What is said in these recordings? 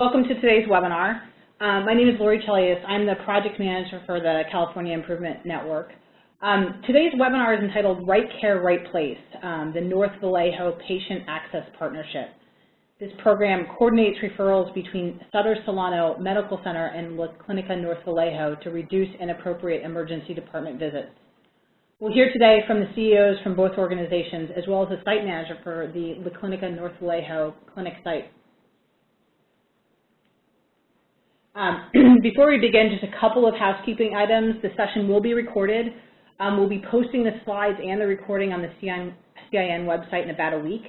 Welcome to today's webinar. My name is Lori Chelius. I'm the project manager for the California Improvement Network. Today's webinar is entitled Right Care, Right Place, the North Vallejo Patient Access Partnership. This program coordinates referrals between Sutter Solano Medical Center and Clìnica North Vallejo to reduce inappropriate emergency department visits. We'll hear today from the CEOs from both organizations, as well as the site manager for the Clìnica North Vallejo clinic site. Before we begin, just a couple of housekeeping items. The session will be recorded. We'll be posting the slides and the recording on the CIN website in about a week.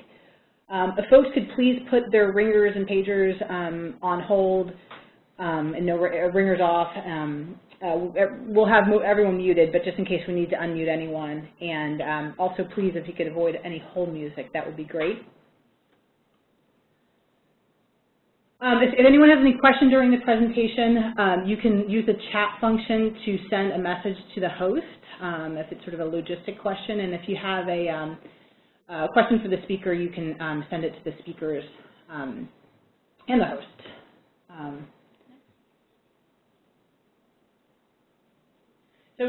If folks could please put their ringers and pagers on hold and no ringers off. We'll have everyone muted, but just in case we need to unmute anyone. And also, please, if you could avoid any hold music, that would be great. If anyone has any questions during the presentation, you can use the chat function to send a message to the host if it's sort of a logistic question. And if you have a question for the speaker, you can send it to the speakers and the host. So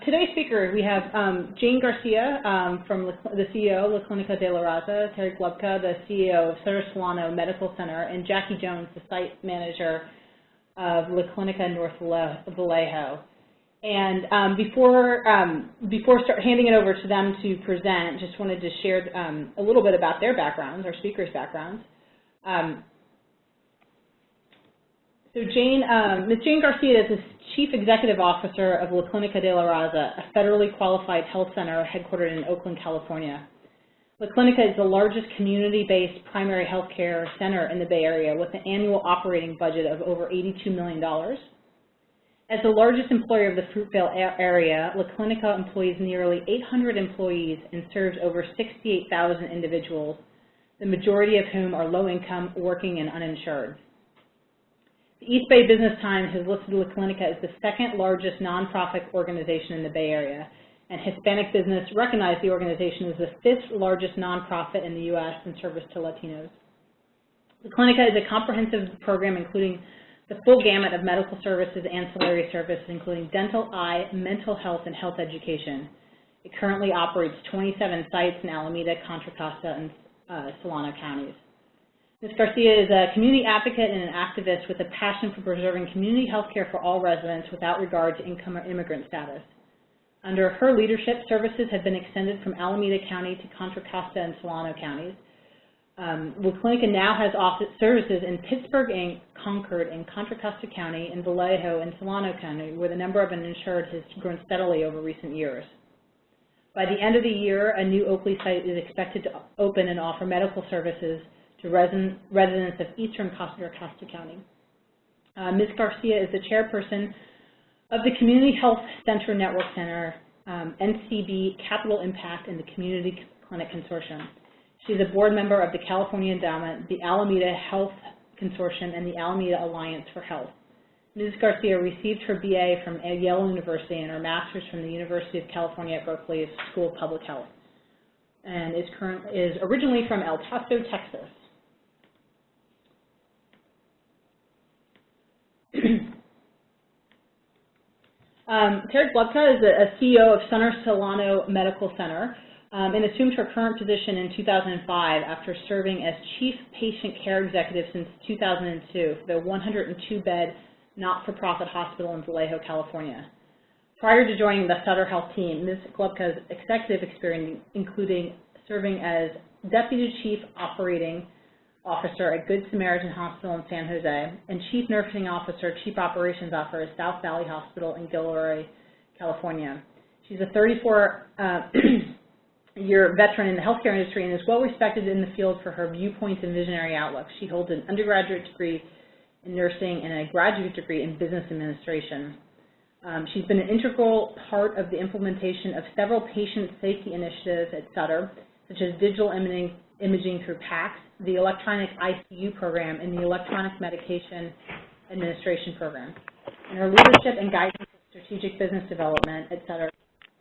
today's speaker, we have Jane Garcia from the CEO of La Clínica de la Raza, Terry Glubka, the CEO of Sutter Solano Medical Center, and Jackie Jones, the site manager of La Clínica North Vallejo. And before handing it over to them to present, just wanted to share a little bit about their backgrounds, our speakers' backgrounds. So Ms. Jane Garcia is the Chief Executive Officer of La Clínica de la Raza, a federally qualified health center headquartered in Oakland, California. La Clínica is the largest community-based primary health care center in the Bay Area with an annual operating budget of over $82 million. As the largest employer of the Fruitvale area, La Clínica employs nearly 800 employees and serves over 68,000 individuals, the majority of whom are low-income, working, and uninsured. The East Bay Business Times has listed La Clínica as the second largest nonprofit organization in the Bay Area, and Hispanic Business recognized the organization as the fifth largest nonprofit in the U.S. in service to Latinos. La Clínica is a comprehensive program including the full gamut of medical services, ancillary services, including dental, eye, mental health, and health education. It currently operates 27 sites in Alameda, Contra Costa, and Solano counties. Ms. Garcia is a community advocate and an activist with a passion for preserving community health care for all residents without regard to income or immigrant status. Under her leadership, services have been extended from Alameda County to Contra Costa and Solano counties. La Clínica now has services in Pittsburgh and Concord and Contra Costa County and Vallejo and Solano County, where the number of uninsured has grown steadily over recent years. By the end of the year, a new Oakley site is expected to open and offer medical services to residents of eastern Contra Costa County. Ms. Garcia is the chairperson of the Community Health Center Network Center, NCB Capital Impact, and the Community Clinic Consortium. She's a board member of the California Endowment, the Alameda Health Consortium, and the Alameda Alliance for Health. Ms. Garcia received her BA from Yale University and her master's from the University of California at Berkeley School of Public Health, and is originally from El Paso, Texas. Terry Glubka is a CEO of Sutter Solano Medical Center and assumed her current position in 2005 after serving as Chief Patient Care Executive since 2002 for the 102-bed not-for-profit hospital in Vallejo, California. Prior to joining the Sutter Health team, Ms. Glubka's executive experience including serving as Deputy Chief Operating Officer at Good Samaritan Hospital in San Jose, and Chief Nursing Officer, Chief Operations Officer at South Valley Hospital in Gilroy, California. She's a 34-year veteran in the healthcare industry and is well respected in the field for her viewpoints and visionary outlook. She holds an undergraduate degree in nursing and a graduate degree in business administration. She's been an integral part of the implementation of several patient safety initiatives at Sutter, such as digital imaging through PACS, the electronic ICU program, and the electronic medication administration program. In her leadership and guidance of strategic business development at Sutter,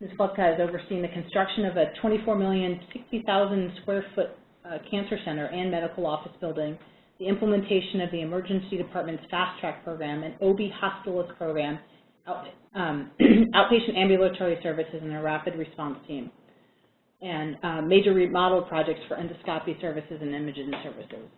Ms. Glubka has overseen the construction of a 24,060,000 square foot cancer center and medical office building, the implementation of the Emergency Department's Fast Track program, an OB hospitalist program, outpatient ambulatory services, and a rapid response team, and major remodel projects for endoscopy services and imaging services.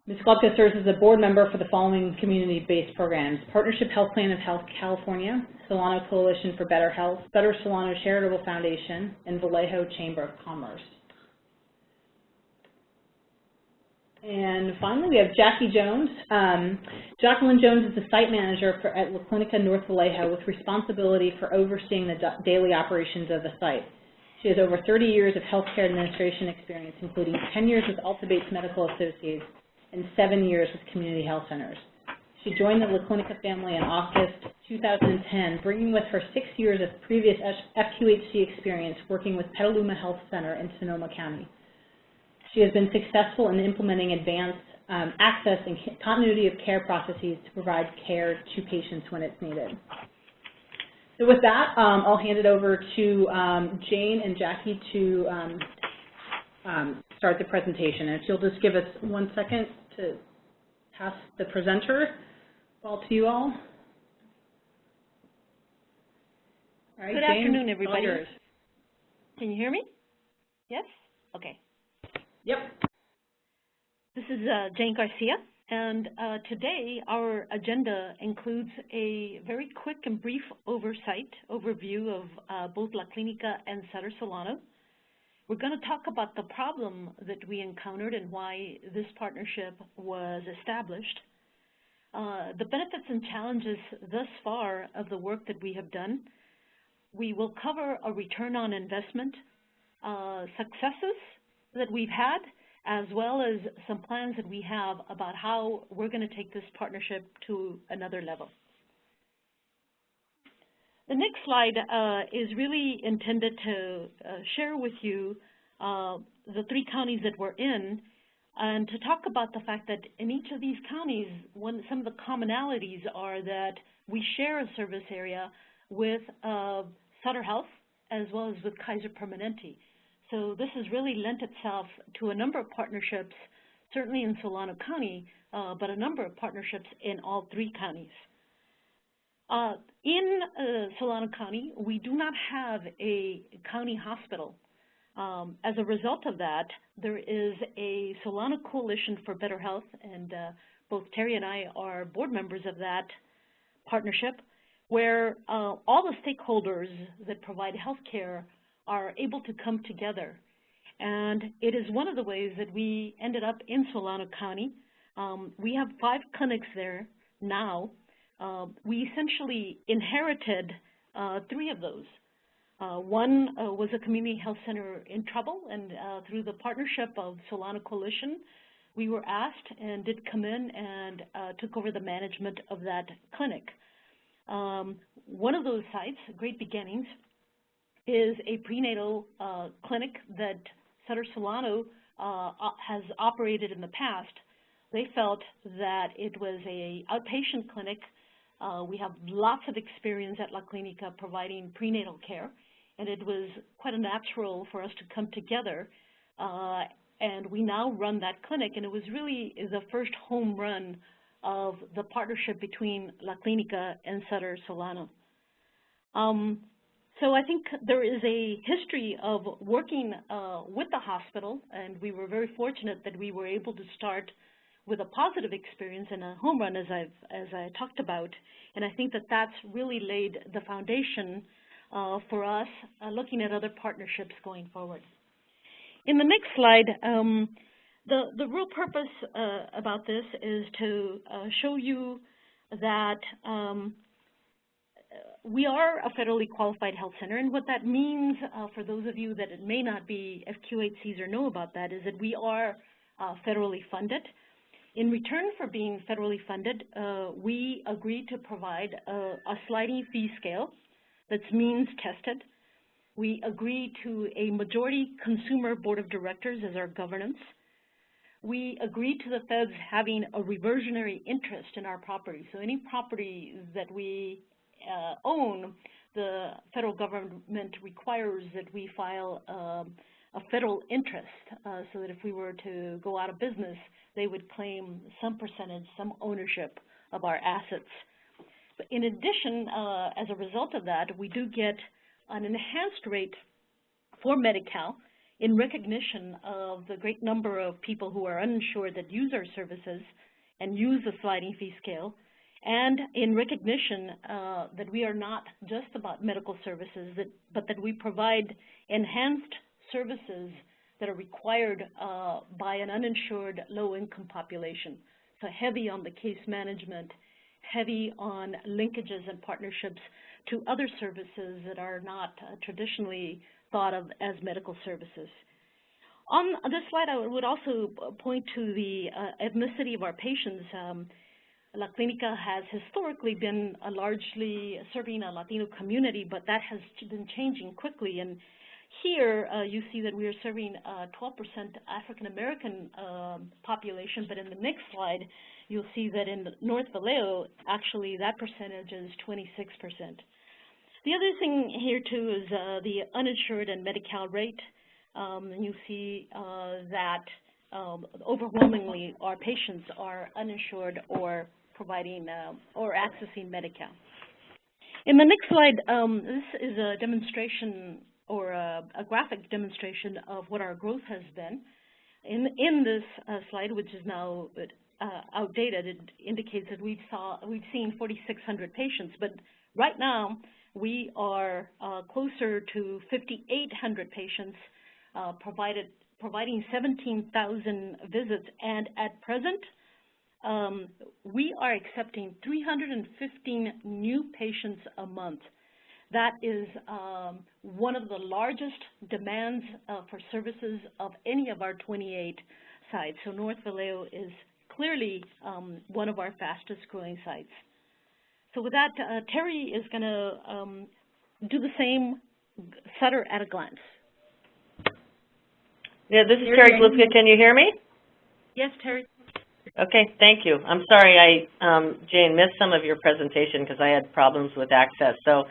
Ms. Klopka serves as a board member for the following community-based programs: Partnership Health Plan of Health California, Solano Coalition for Better Health, Sutter Solano Charitable Foundation, and Vallejo Chamber of Commerce. And finally, we have Jackie Jones. Jacqueline Jones is the site manager at Clìnica North Vallejo with responsibility for overseeing the daily operations of the site. She has over 30 years of healthcare administration experience, including 10 years with Alta-Bates Medical Associates and 7 years with community health centers. She joined the La Clínica family in August 2010, bringing with her 6 years of previous FQHC experience working with Petaluma Health Center in Sonoma County. She has been successful in implementing advanced access and continuity of care processes to provide care to patients when it's needed. So with that, I'll hand it over to Jane and Jackie to start the presentation. And if you'll just give us 1 second to pass the presenter ball to you all. All right, Good Jane, afternoon, everybody. yours. Can you hear me? Yes? Okay. Yep. This is Jane Garcia, and today our agenda includes a very quick and brief overview of both La Clínica and Sutter Solano. We're going to talk about the problem that we encountered and why this partnership was established, the benefits and challenges thus far of the work that we have done. We will cover a return on investment, successes that we've had, as well as some plans that we have about how we're going to take this partnership to another level. The next slide is really intended to share with you the 3 counties that we're in, and to talk about the fact that in each of these counties, some of the commonalities are that we share a service area with Sutter Health as well as with Kaiser Permanente. So this has really lent itself to a number of partnerships, certainly in Solano County, but a number of partnerships in all 3 counties. In Solano County, we do not have a county hospital. As a result of that, there is a Solano Coalition for Better Health, and both Terry and I are board members of that partnership, where all the stakeholders that provide health care are able to come together. And it is one of the ways that we ended up in Solano County. We have 5 clinics there now. We essentially inherited 3 of those. One was a community health center in trouble, and through the partnership of Solano Coalition, we were asked and did come in and took over the management of that clinic. One of those sites, Great Beginnings, is a prenatal clinic that Sutter Solano has operated in the past. They felt that it was an outpatient clinic. We have lots of experience at La Clínica providing prenatal care, and it was quite a natural for us to come together. And we now run that clinic, and it was really the first home run of the partnership between La Clínica and Sutter Solano. So I think there is a history of working with the hospital, and we were very fortunate that we were able to start with a positive experience and a home run, as I talked about. And I think that that's really laid the foundation for us looking at other partnerships going forward. In the next slide, the real purpose about this is to show you that we are a federally qualified health center, and what that means for those of you that may not be FQHCs or know about that is that we are federally funded. In return for being federally funded, we agreed to provide a sliding fee scale that's means tested. We agreed to a majority consumer board of directors as our governance. We agreed to the feds having a reversionary interest in our property. So any property that we own, the federal government requires that we file a federal interest, so that if we were to go out of business, they would claim some percentage, some ownership of our assets. But in addition, as a result of that, we do get an enhanced rate for Medi-Cal in recognition of the great number of people who are uninsured that use our services and use the sliding fee scale, and in recognition that we are not just about medical services, but that we provide enhanced services that are required by an uninsured low-income population. So heavy on the case management, heavy on linkages and partnerships to other services that are not traditionally thought of as medical services. On this slide, I would also point to the ethnicity of our patients. La Clínica has historically been largely serving a Latino community, but that has been changing quickly. And here you see that we are serving 12% African-American population, but in the next slide, you'll see that in North Vallejo, actually that percentage is 26%. The other thing here, too, is the uninsured and Medi-Cal rate. And you see that overwhelmingly our patients are uninsured or providing or accessing Medi-Cal. In the next slide, this is a demonstration or a graphic demonstration of what our growth has been. In this slide, which is now outdated, it indicates that we've seen 4,600 patients, but right now we are closer to 5,800 patients, providing 17,000 visits, and at present we are accepting 315 new patients a month. That is one of the largest demands for services of any of our 28 sites. So North Vallejo is clearly one of our fastest growing sites. So with that, Terry is going to do the same, Sutter at a glance. Yeah, this is Terry Glupka. Can you hear me? Yes, Terry. Okay, thank you. I'm sorry Jane, missed some of your presentation because I had problems with access. So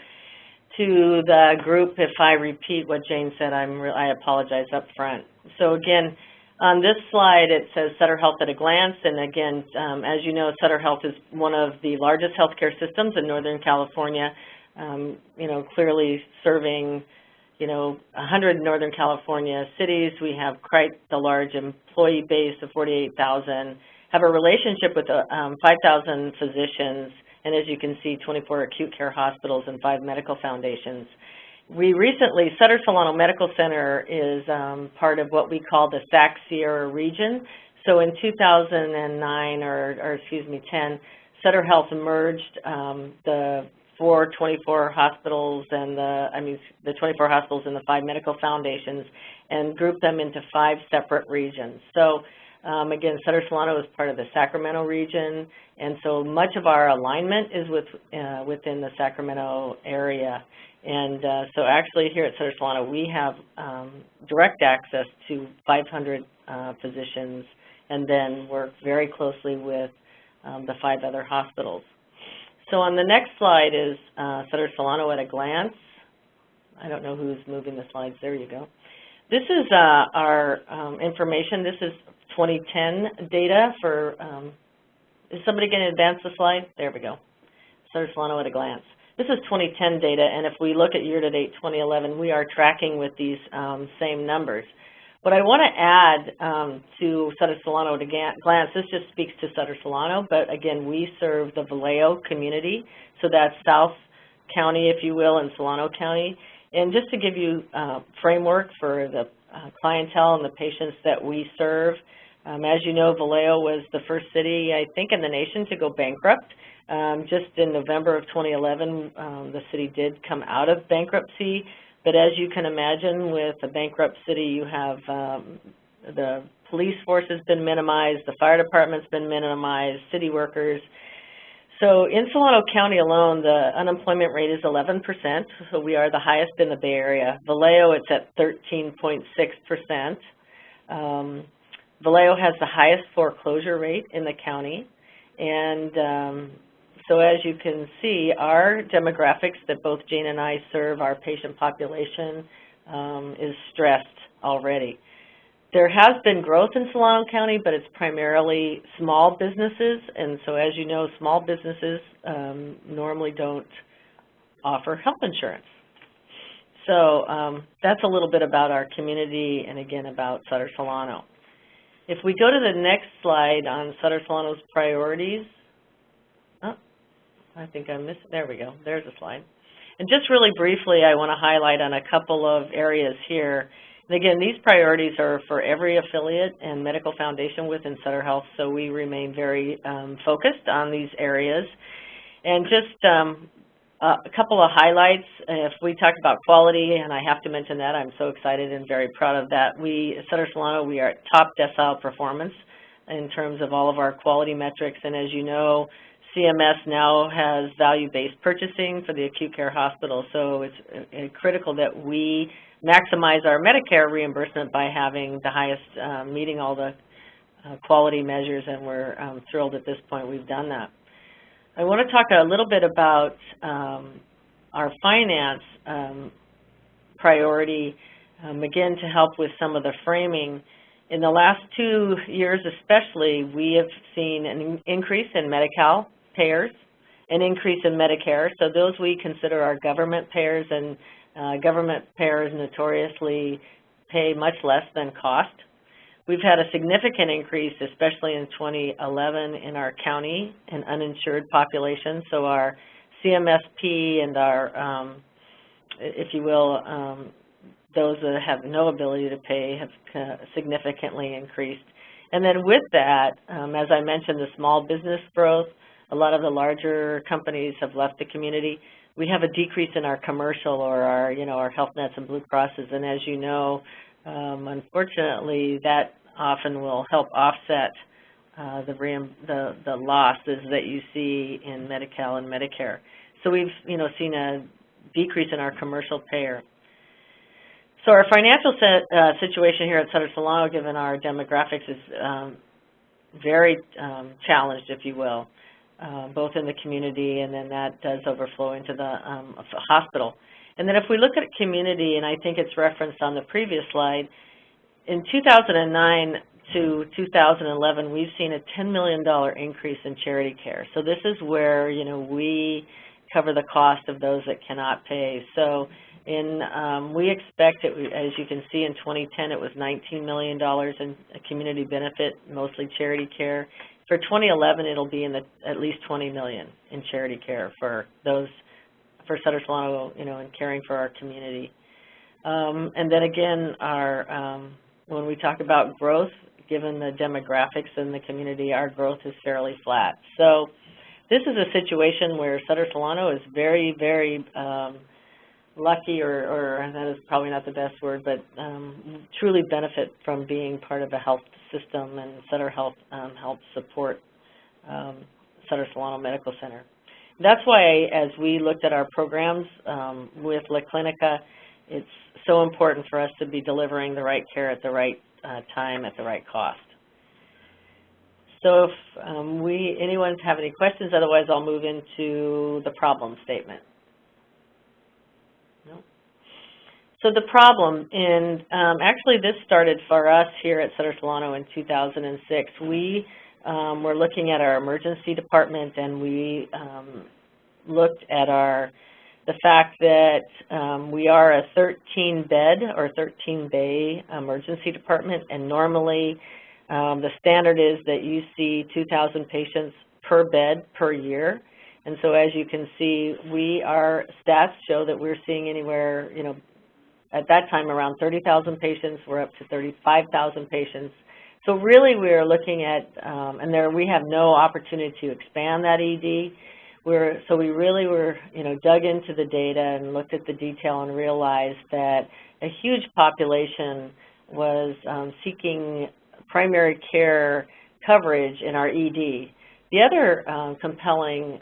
to the group, if I repeat what Jane said, I apologize up front. So again, on this slide, it says Sutter Health at a glance, and again, as you know, Sutter Health is one of the largest healthcare systems in Northern California, clearly serving 100 Northern California cities. We have quite the large employee base of 48,000, have a relationship with 5,000 physicians, and as you can see, 24 acute care hospitals and 5 medical foundations. We recently, Sutter Solano Medical Center is part of what we call the SAC Sierra region. So in 2009, or excuse me, 10, Sutter Health merged the 24 hospitals and the 24 hospitals and the 5 medical foundations and grouped them into 5 separate regions. So again, Sutter Solano is part of the Sacramento region, and so much of our alignment is within the Sacramento area. And so actually here at Sutter Solano, we have direct access to 500 physicians, and then work very closely with the 5 other hospitals. So on the next slide is Sutter Solano at a glance. I don't know who's moving the slides. There you go. This is our information. This is 2010 data for, is somebody going to advance the slide? There we go. Sutter Solano at a glance. This is 2010 data, and if we look at year-to-date 2011, we are tracking with these same numbers. What I want to add to Sutter Solano at a glance, this just speaks to Sutter Solano, but again, we serve the Vallejo community, so that's South County, if you will, and Solano County. And just to give you a framework for the clientele and the patients that we serve, as you know, Vallejo was the first city, I think, in the nation to go bankrupt. Just in November of 2011, the city did come out of bankruptcy. But as you can imagine, with a bankrupt city, you have the police force has been minimized, the fire department's been minimized, city workers. So in Solano County alone, the unemployment rate is 11%, so we are the highest in the Bay Area. Vallejo, it's at 13.6%. Vallejo has the highest foreclosure rate in the county, and so as you can see, our demographics that both Jane and I serve, our patient population is stressed. already. There has been growth in Solano County, but it's primarily small businesses, and so as you know, small businesses normally don't offer health insurance. So that's a little bit about our community and, again, about Sutter Solano. If we go to the next slide on Sutter Solano's priorities, I think I missed, there we go, there's a slide. And just really briefly, I want to highlight on a couple of areas here. And again, these priorities are for every affiliate and medical foundation within Sutter Health, so we remain very focused on these areas. And just a couple of highlights. If we talk about quality, and I have to mention that, I'm so excited and very proud of that. We, at Sutter Solano, we are at top decile performance in terms of all of our quality metrics, and as you know, CMS now has value-based purchasing for the acute care hospital, so it's critical that we maximize our Medicare reimbursement by having the highest, meeting all the quality measures, and we're thrilled at this point we've done that. I want to talk a little bit about our finance priority, again, to help with some of the framing. In the last 2 years especially, we have seen an increase in Medi-Cal payers, an increase in Medicare. So those we consider our government payers, and government payers notoriously pay much less than cost. We've had a significant increase, especially in 2011, in our county and uninsured population. So our CMSP and our, if you will, those that have no ability to pay have significantly increased. And then with that, as I mentioned, the small business growth, a lot of the larger companies have left the community. We have a decrease in our commercial, or our, our Health Nets and Blue Crosses, and as you know, unfortunately, that often will help offset the losses that you see in Medi-Cal and Medicare. So we've, seen a decrease in our commercial payer. So our financial situation here at Sutter Solano, given our demographics, is very challenged, if you will, both in the community, and then that does overflow into the hospital. And then if we look at community, and I think it's referenced on the previous slide, in 2009 to 2011, we've seen a $10 million increase in charity care. So this is where, we cover the cost of those that cannot pay. So we expect, as you can see, in 2010, it was $19 million in community benefit, mostly charity care. For 2011, it'll be in at least $20 million in charity care for those, for Sutter Solano, and caring for our community. And then again, when we talk about growth, given the demographics in the community, our growth is fairly flat. So this is a situation where Sutter Solano is very, very lucky, or that is probably not the best word, but truly benefit from being part of a health system, and Sutter Health helps support Sutter Solano Medical Center. That's why, as we looked at our programs with La Clínica, it's so important for us to be delivering the right care at the right time at the right cost. So if anyone have any questions, otherwise I'll move into the problem statement. No. So the problem, and actually this started for us here at Sutter Solano in 2006. We were looking at our emergency department, and we looked at the fact that we are a 13-bed or 13-bay emergency department, and normally the standard is that you see 2,000 patients per bed per year. And so as you can see, our stats show that we're seeing anywhere, at that time around 30,000 patients. We're up to 35,000 patients. So really we're looking at, and we have no opportunity to expand that ED. So we really were, dug into the data and looked at the detail and realized that a huge population was seeking primary care coverage in our ED. The other compelling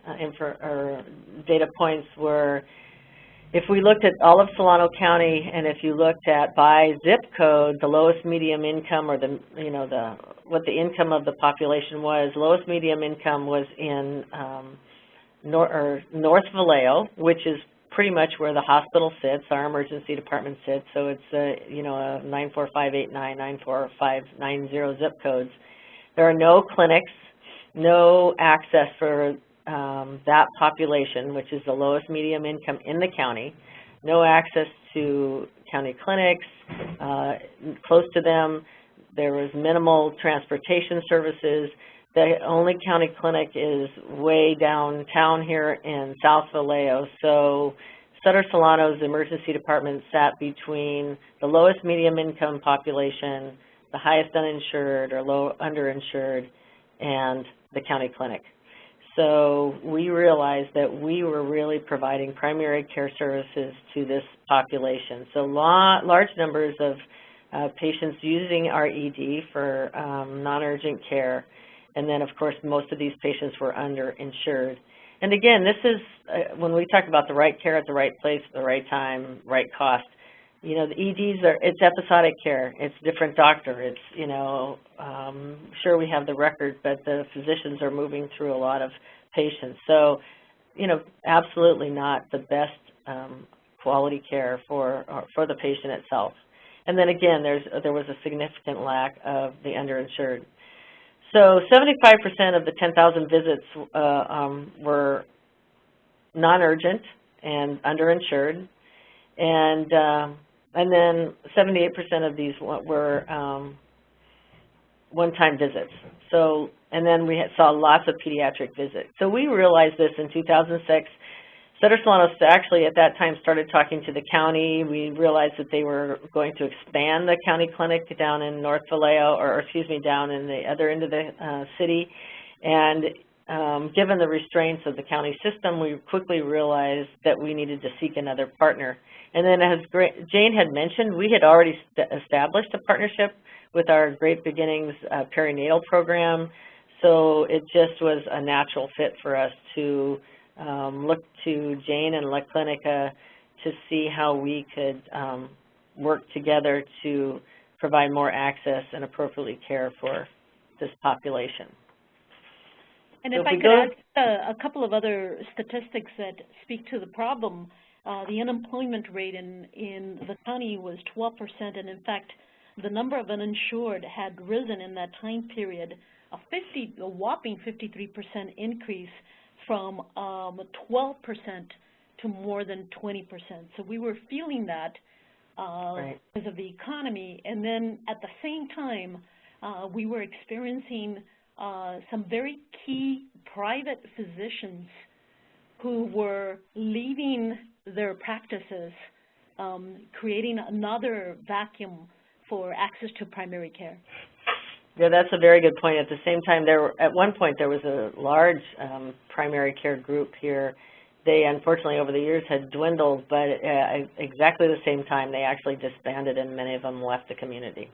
data points were, if we looked at all of Solano County, and if you looked at by zip code, the lowest medium income, or what the income of the population was, lowest medium income was in North Vallejo, which is pretty much where the hospital sits, our emergency department sits, so it's a 94589, 94590 zip codes. There are no clinics, no access for that population, which is the lowest medium income in the county, no access to county clinics close to them. There was minimal transportation services. The only county clinic is way downtown here in South Vallejo. So Sutter Solano's emergency department sat between the lowest medium income population, the highest uninsured or low underinsured, and the county clinic. So we realized that we were really providing primary care services to this population. So large numbers of patients using our ED for non-urgent care. And then, of course, most of these patients were underinsured. And again, this is, when we talk about the right care at the right place, at the right time, right cost, the EDs it's episodic care. It's different doctor. It's, sure we have the record, but the physicians are moving through a lot of patients. So, absolutely not the best quality care for the patient itself. And then again, there was a significant lack of the underinsured. So 75% of the 10,000 visits were non-urgent and underinsured, and then 78% of these were one-time visits. So, and then we saw lots of pediatric visits. So we realized this in 2006. Sutter Solano actually at that time started talking to the county. We realized that they were going to expand the county clinic down in North Vallejo, or excuse me, down in the other end of the city. And given the restraints of the county system, we quickly realized that we needed to seek another partner. And then as Jane had mentioned, we had already established a partnership with our Great Beginnings perinatal program. So it just was a natural fit for us to look to Jane and La Clínica to see how we could work together to provide more access and appropriately care for this population. And if I could add a couple of other statistics that speak to the problem, the unemployment rate in the county was 12%, and in fact, the number of uninsured had risen in that time period, a whopping 53% increase from 12% to more than 20%. So we were feeling that right. because of the economy. And then at the same time, we were experiencing some very key private physicians who were leaving their practices, creating another vacuum for access to primary care. Yeah, that's a very good point. At the same time, at one point there was a large primary care group here. They unfortunately over the years had dwindled, but exactly the same time they actually disbanded and many of them left the community.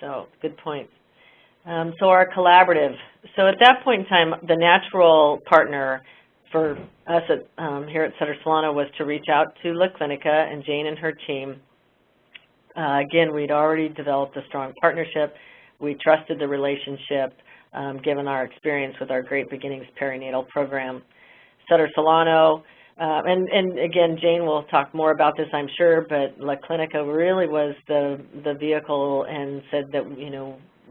So good point. So our collaborative. So at that point in time, the natural partner for us here at Sutter Solano was to reach out to La Clínica and Jane and her team. Again, we'd already developed a strong partnership. We trusted the relationship given our experience with our Great Beginnings perinatal program. Sutter Solano, and again, Jane will talk more about this, I'm sure, but La Clínica really was the vehicle and said that,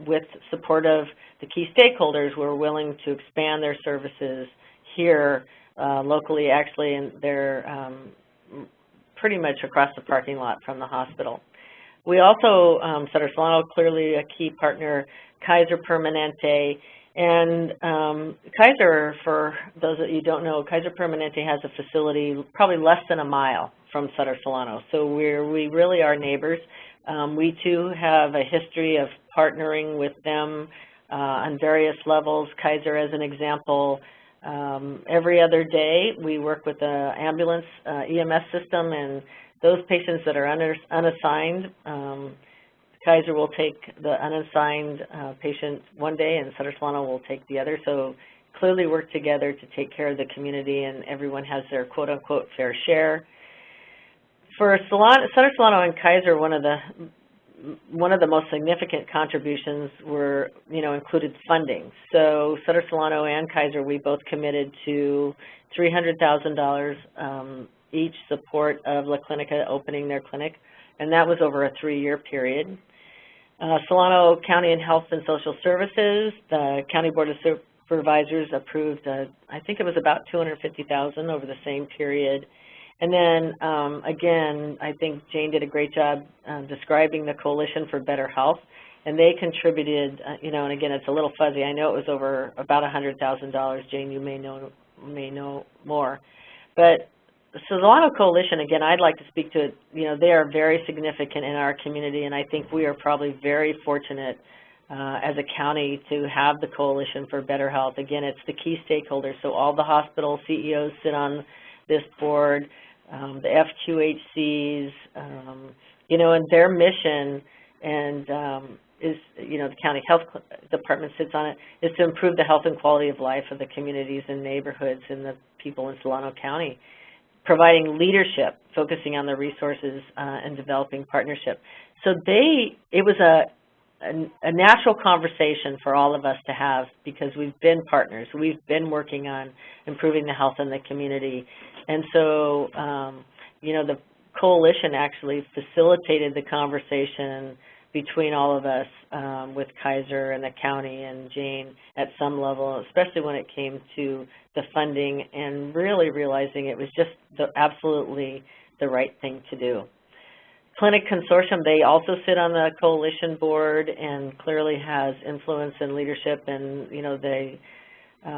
with support of the key stakeholders, we're willing to expand their services here locally. Actually, and they're pretty much across the parking lot from the hospital. We also, Sutter Solano, clearly a key partner, Kaiser Permanente. And Kaiser, for those that you don't know, Kaiser Permanente has a facility probably less than a mile from Sutter Solano. So we really are neighbors. We too have a history of partnering with them on various levels. Kaiser, as an example, every other day we work with the ambulance EMS system, and those patients that are unassigned, Kaiser will take the unassigned patient one day and Sutter Solano will take the other. So clearly work together to take care of the community, and everyone has their quote-unquote fair share. For Sutter Solano and Kaiser, one of the one of the most significant contributions were, included funding. So Sutter Solano and Kaiser, we both committed to $300,000 each support of La Clínica opening their clinic, and that was over a 3-year period. Solano County and Health and Social Services, the County Board of Supervisors approved, I think it was about $250,000 over the same period. And then, again, I think Jane did a great job describing the Coalition for Better Health, and they contributed, and again, it's a little fuzzy. I know it was over about $100,000. Jane, you may know more. But the Solano Coalition, again, I'd like to speak to it. They are very significant in our community, and I think we are probably very fortunate as a county to have the Coalition for Better Health. Again, it's the key stakeholders, so all the hospital CEOs sit on this board, the FQHCs, and their mission and is, the county health department sits on it, is to improve the health and quality of life of the communities and neighborhoods and the people in Solano County, providing leadership, focusing on the resources and developing partnership. So it was a natural conversation for all of us to have because we've been partners. We've been working on improving the health in the community. And so, the coalition actually facilitated the conversation between all of us with Kaiser and the county and Jane at some level, especially when it came to the funding and really realizing it was just absolutely the right thing to do. Clinic Consortium, they also sit on the coalition board and clearly has influence and leadership, and they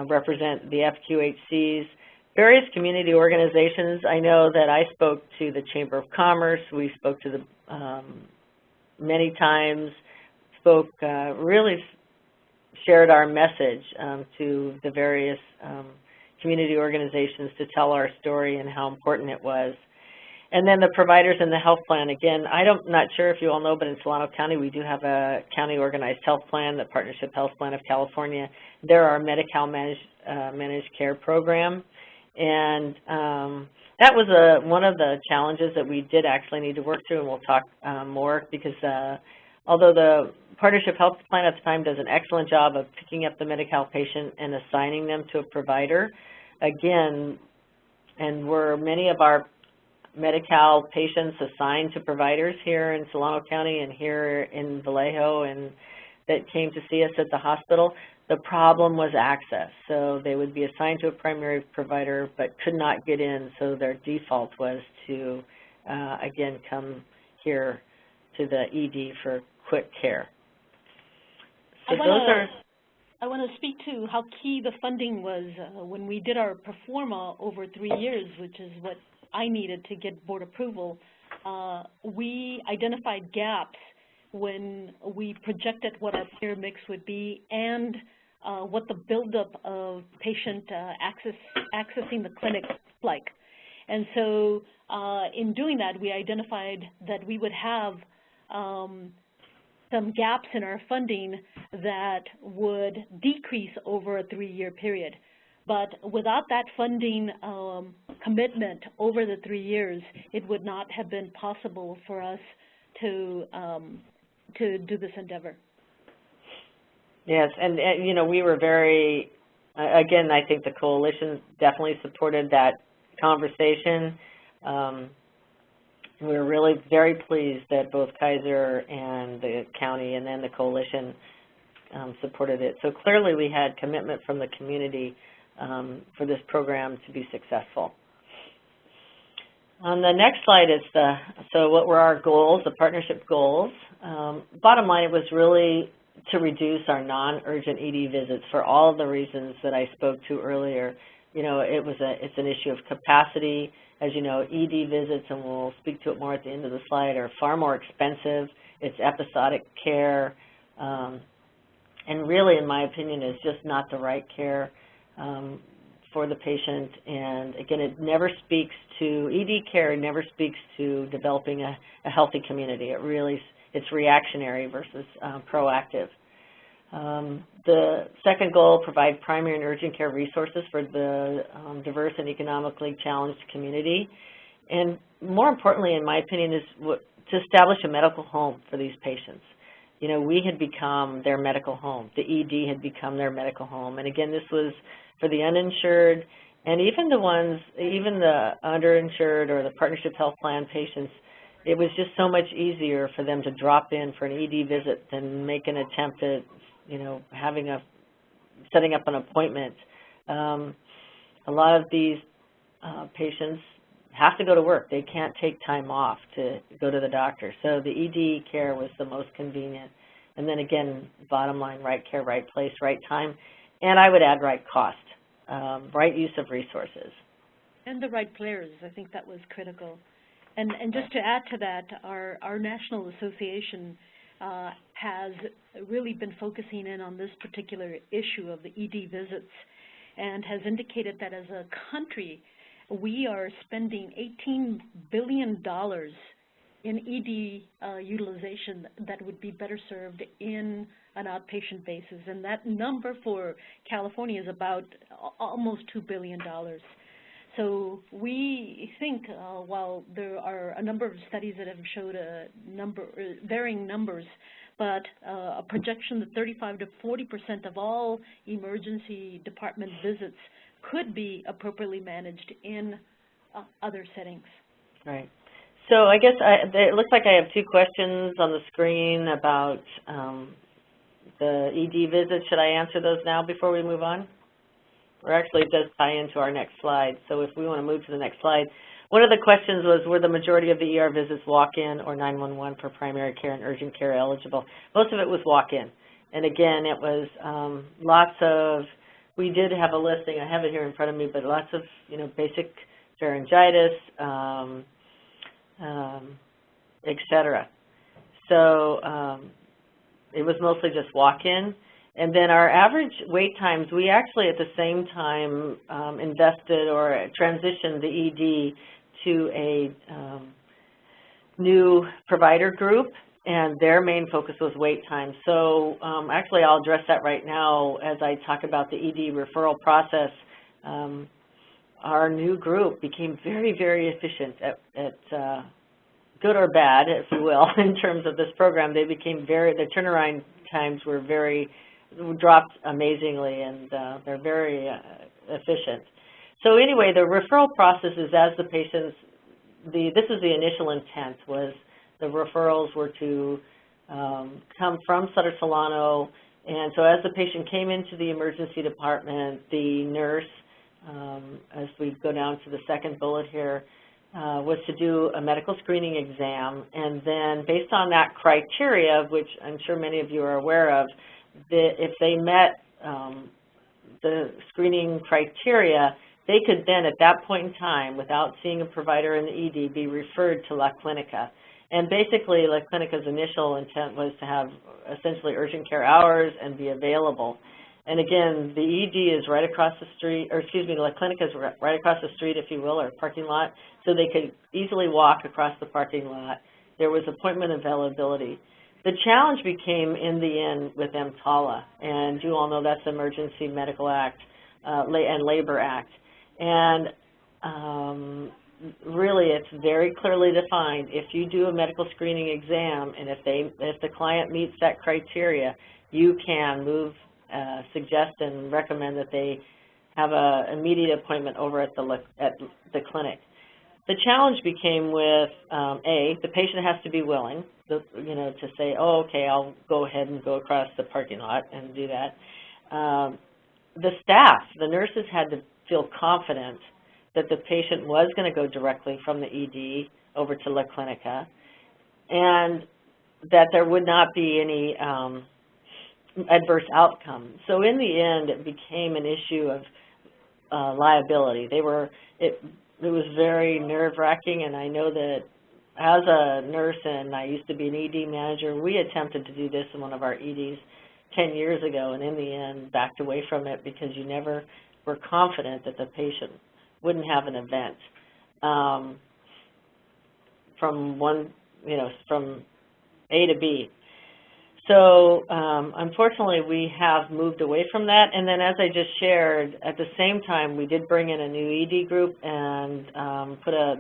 represent the FQHCs. Various community organizations, I know that I spoke to the Chamber of Commerce, we spoke to the many times, really shared our message to the various community organizations to tell our story and how important it was. And then the providers in the health plan, again, I'm not sure if you all know, but in Solano County we do have a county organized health plan, the Partnership Health Plan of California. They're our Medi-Cal managed care program. And that was one of the challenges that we did actually need to work through, and we'll talk more, because although the Partnership Health Plan at the time does an excellent job of picking up the Medi-Cal patient and assigning them to a provider, again, and were many of our Medi-Cal patients assigned to providers here in Solano County and here in Vallejo and that came to see us at the hospital, the problem was access. So they would be assigned to a primary provider but could not get in, so their default was to, again, come here to the ED for quick care. So I want to speak to how key the funding was when we did our pro forma over 3 years, which is what I needed to get board approval. We identified gaps when we projected what our payer mix would be and what the buildup of patient accessing the clinic like. And so in doing that, we identified that we would have some gaps in our funding that would decrease over a 3-year period. But without that funding commitment over the 3 years, it would not have been possible for us to do this endeavor. Yes, and you know, we were very, again, I think the coalition definitely supported that conversation. We were really very pleased that both Kaiser and the county and then the coalition supported it. So clearly we had commitment from the community for this program to be successful. On the next slide is so what were our goals, the partnership goals. Bottom line, it was really to reduce our non-urgent ED visits for all of the reasons that I spoke to earlier. You know, it's an issue of capacity. As you know, ED visits, and we'll speak to it more at the end of the slide, are far more expensive. It's episodic care, and really, in my opinion, is just not the right care for the patient. And again, it never speaks to, ED care never speaks to developing a healthy community. It's reactionary versus proactive. The second goal, provide primary and urgent care resources for the diverse and economically challenged community. and more importantly, in my opinion, is to establish a medical home for these patients. You know, we had become their medical home. The ED had become their medical home. And again, this was for the uninsured and even the ones, even the underinsured or the partnership health plan patients. It was just so much easier for them to drop in for an ED visit than make an attempt at, you know, setting up an appointment. A lot of these patients have to go to work. They can't take time off to go to the doctor. So the ED care was the most convenient. And then again, bottom line, right care, right place, right time. And I would add right cost, right use of resources. And the right players. I think that was critical. And just to add to that, our national association has really been focusing in on this particular issue of the ED visits and has indicated that as a country, we are spending $18 billion in ED utilization that would be better served in an outpatient basis. And that number for California is about almost $2 billion. So we think while there are a number of studies that have showed varying numbers, but a projection that 35 to 40% of all emergency department visits could be appropriately managed in other settings. Right. So I guess it looks like I have two questions on the screen about the ED visits. Should I answer those now before we move on? Or actually, it does tie into our next slide. So if we want to move to the next slide. One of the questions was, were the majority of the ER visits walk-in or 911 for primary care and urgent care eligible? Most of it was walk-in. And again, it was lots of, we did have a listing, I have it here in front of me, but lots of, you know, basic pharyngitis, et cetera. So it was mostly just walk-in. And then our average wait times, we actually at the same time invested or transitioned the ED to a new provider group, and their main focus was wait time. So actually I'll address that right now as I talk about the ED referral process. Our new group became very, very efficient at good or bad, if you will, in terms of this program. They became the turnaround times were dropped amazingly, and they're very efficient. So anyway, the referral process is as the patients, this is the initial intent, was the referrals were to come from Sutter Solano, and so as the patient came into the emergency department, the nurse, as we go down to the second bullet here, was to do a medical screening exam, and then based on that criteria, which I'm sure many of you are aware of, if they met the screening criteria, they could then at that point in time, without seeing a provider in the ED, be referred to La Clìnica. And basically, La Clínica's initial intent was to have essentially urgent care hours and be available. And again, the ED is right across the street, or excuse me, La Clínica is right across the street, if you will, or parking lot, so they could easily walk across the parking lot. There was appointment availability. The challenge became, in the end, with EMTALA, and you all know that's the Emergency Medical Act and Labor Act. And really, it's very clearly defined. If you do a medical screening exam, and if the client meets that criteria, you can suggest and recommend that they have an immediate appointment over at the clinic. The challenge became with, the patient has to be willing, to say, oh, okay, I'll go ahead and go across the parking lot and do that. The staff, the nurses had to feel confident that the patient was going to go directly from the ED over to La Clínica, and that there would not be any adverse outcome. So in the end, it became an issue of liability. It was very nerve-wracking, and I know that as a nurse, and I used to be an ED manager, we attempted to do this in one of our EDs 10 years ago, and in the end backed away from it because you never were confident that the patient wouldn't have an event from A to B. So unfortunately, we have moved away from that. And then as I just shared, at the same time, we did bring in a new ED group and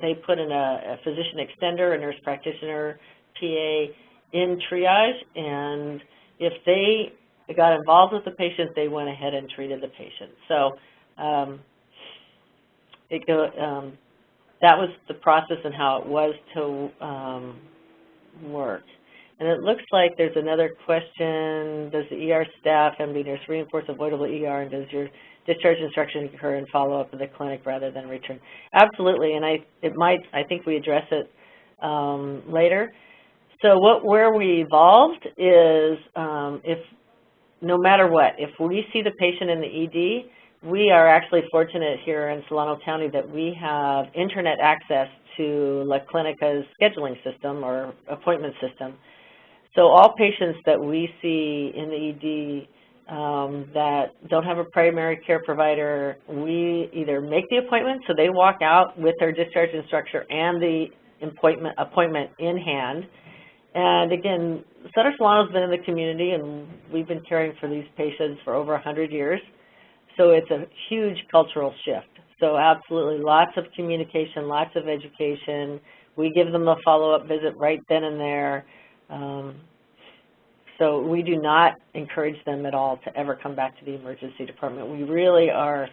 they put in a physician extender, a nurse practitioner, PA in triage. And if they got involved with the patient, they went ahead and treated the patient. So that was the process and how it was to work. And it looks like there's another question. Does the ER staff, MD nurse, reinforce avoidable ER, and does your discharge instruction occur in follow-up in the clinic rather than return? Absolutely, and I think we address it later. So where we evolved is if no matter what, if we see the patient in the ED, we are actually fortunate here in Solano County that we have internet access to La Clínica's scheduling system or appointment system. So all patients that we see in the ED that don't have a primary care provider, we either make the appointment, so they walk out with their discharge instructor and the appointment in hand. And again, Sutter Solano's been in the community, and we've been caring for these patients for over 100 years. So it's a huge cultural shift. So absolutely, lots of communication, lots of education. We give them a follow-up visit right then and there. So we do not encourage them at all to ever come back to the emergency department. We really are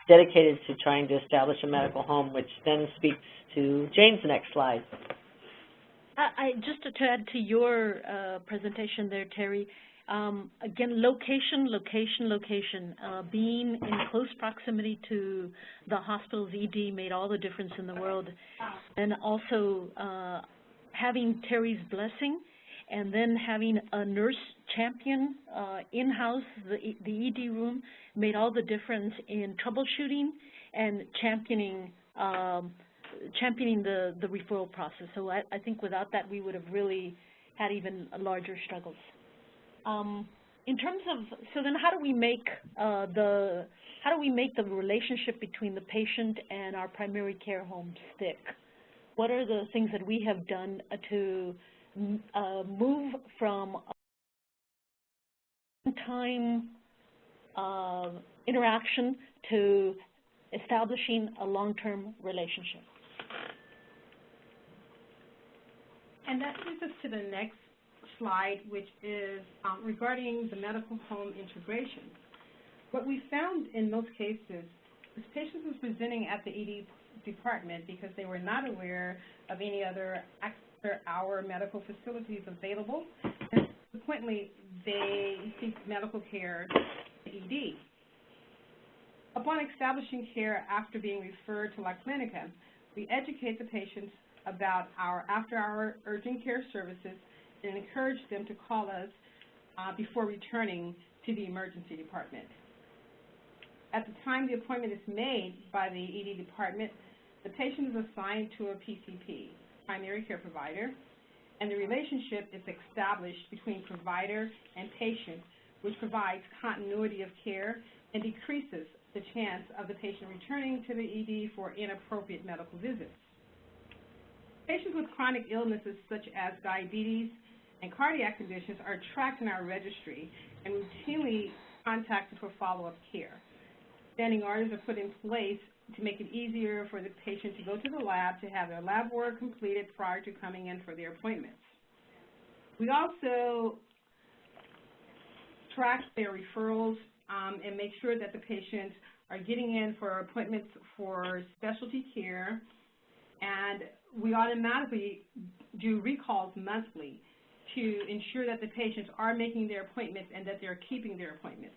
dedicated to trying to establish a medical home, which then speaks to Jane's next slide. Just to add to your presentation there, Terry, again, location. Being in close proximity to the hospital's ED made all the difference in the world. And also having Terry's blessing and then having a nurse champion in-house, the ED room, made all the difference in troubleshooting and championing the referral process. So I think without that, we would have really had even larger struggles. In terms of, so then how do we make the relationship between the patient and our primary care home stick? What are the things that we have done to move from a one-time interaction to establishing a long-term relationship? And that leads us to the next slide, which is regarding the medical home integration. What we found in most cases is patients was presenting at the ED department because they were not aware of any other after-hour medical facilities available, and subsequently they seek medical care at the ED. Upon establishing care after being referred to La Clínica, we educate the patients about our after-hour urgent care services and encourage them to call us before returning to the emergency department. At the time the appointment is made by the ED department, the patient is assigned to a PCP, primary care provider, and the relationship is established between provider and patient, which provides continuity of care and decreases the chance of the patient returning to the ED for inappropriate medical visits. Patients with chronic illnesses such as diabetes and cardiac conditions are tracked in our registry and routinely contacted for follow-up care. Standing orders are put in place to make it easier for the patient to go to the lab to have their lab work completed prior to coming in for their appointments. We also track their referrals and make sure that the patients are getting in for appointments for specialty care, and we automatically do recalls monthly to ensure that the patients are making their appointments and that they're keeping their appointments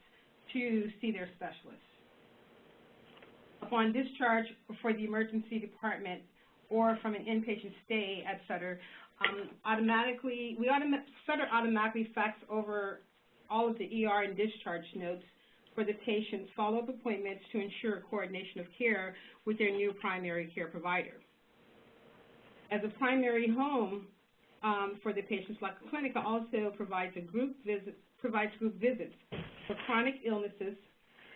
to see their specialists. Upon discharge for the emergency department or from an inpatient stay at Sutter, Sutter automatically fax over all of the ER and discharge notes for the patient's follow-up appointments to ensure coordination of care with their new primary care provider. As a primary home for the patients, La Clínica also provides group visits for chronic illnesses,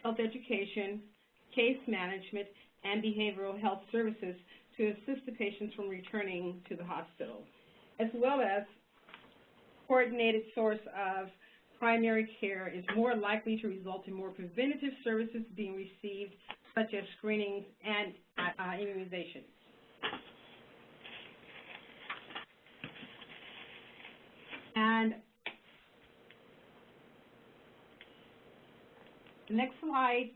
health education, case management, and behavioral health services to assist the patients from returning to the hospital, as well as coordinated source of primary care is more likely to result in more preventative services being received, such as screenings and immunization. And the next slide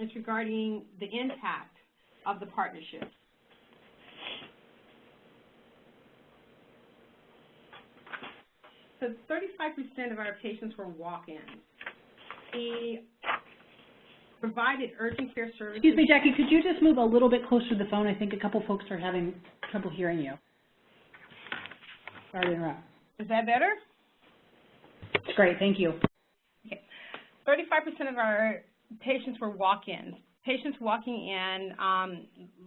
is regarding the impact of the partnership. So 35% of our patients were walk-ins. We provided urgent care services. Excuse me, Jackie, could you just move a little bit closer to the phone? I think a couple folks are having trouble hearing you. Sorry to interrupt. Is that better? It's great, thank you. Okay. 35% of our patients were walk-ins. Patients walking in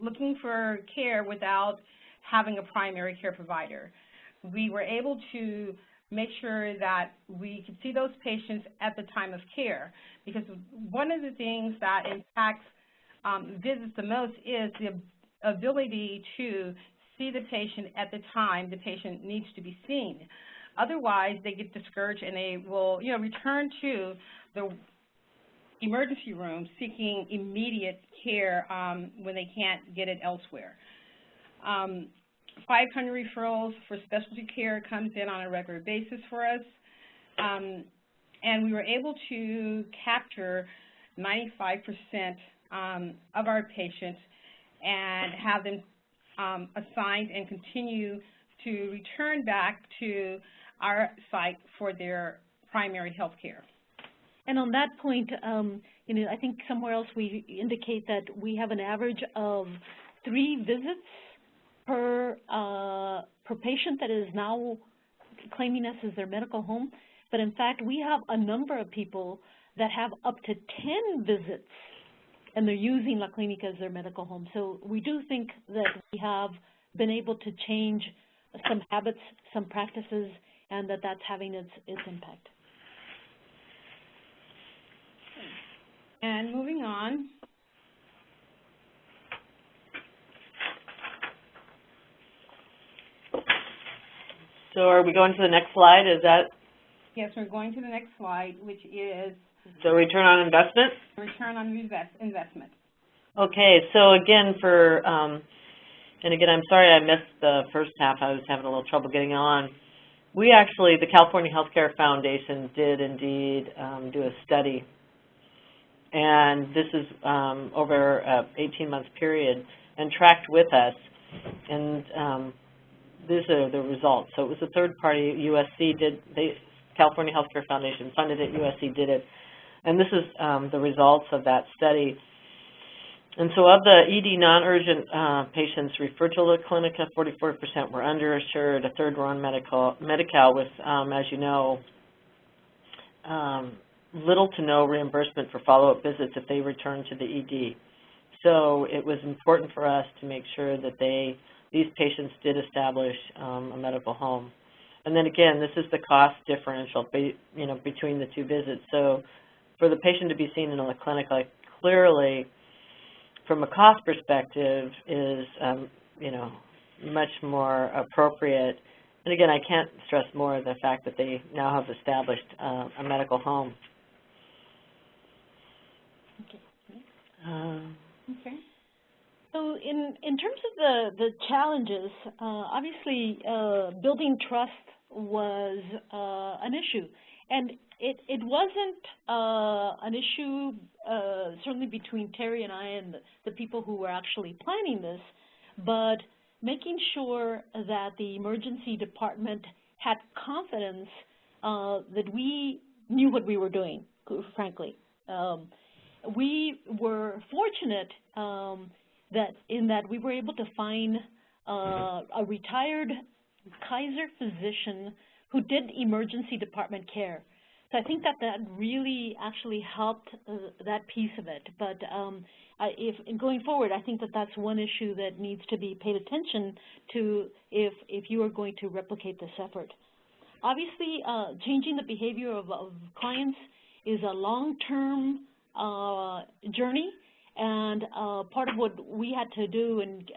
looking for care without having a primary care provider. We were able to make sure that we could see those patients at the time of care, because one of the things that impacts visits the most is the ability to see the patient at the time the patient needs to be seen. Otherwise, they get discouraged and they will, return to the emergency room seeking immediate care when they can't get it elsewhere. 500 referrals for specialty care comes in on a regular basis for us, and we were able to capture 95% of our patients and have them assigned and continue to return back to our site for their primary health care. And on that point, I think somewhere else we indicate that we have an average of 3 visits per patient that is now claiming us as their medical home. But in fact, we have a number of people that have up to 10 visits, and they're using La Clínica as their medical home. So we do think that we have been able to change some habits, some practices, and that's having its impact. And moving on. So are we going to the next slide? Is that? Yes, we're going to the next slide, which is the return on investment? Return on investment. Okay, so again and again, I'm sorry I missed the first half. I was having a little trouble getting on. We actually, the California Healthcare Foundation did indeed do a study, and this is over an 18-month period, and tracked with us, and these are the results. So it was a third party. USC did, California Healthcare Foundation funded it, USC did it, and this is the results of that study. And so of the ED non-urgent patients referred to La Clínica, 44% were underinsured, a third were on Medi-Cal with, as you know, little to no reimbursement for follow-up visits if they return to the ED. So it was important for us to make sure that these patients did establish a medical home. And then again, this is the cost differential, between the 2 visits. So for the patient to be seen in a La Clínica, clearly, from a cost perspective, is much more appropriate. And again, I can't stress more the fact that they now have established a medical home. Okay. Okay. So in terms of the challenges, obviously building trust was an issue, and it wasn't an issue certainly between Terry and I and the people who were actually planning this, but making sure that the emergency department had confidence that we knew what we were doing, frankly. We were fortunate that we were able to find a retired Kaiser physician who did emergency department care. So I think that really actually helped that piece of it. But going forward, I think that's one issue that needs to be paid attention to if you are going to replicate this effort. Obviously, changing the behavior of clients is a long-term journey, and part of what we had to do and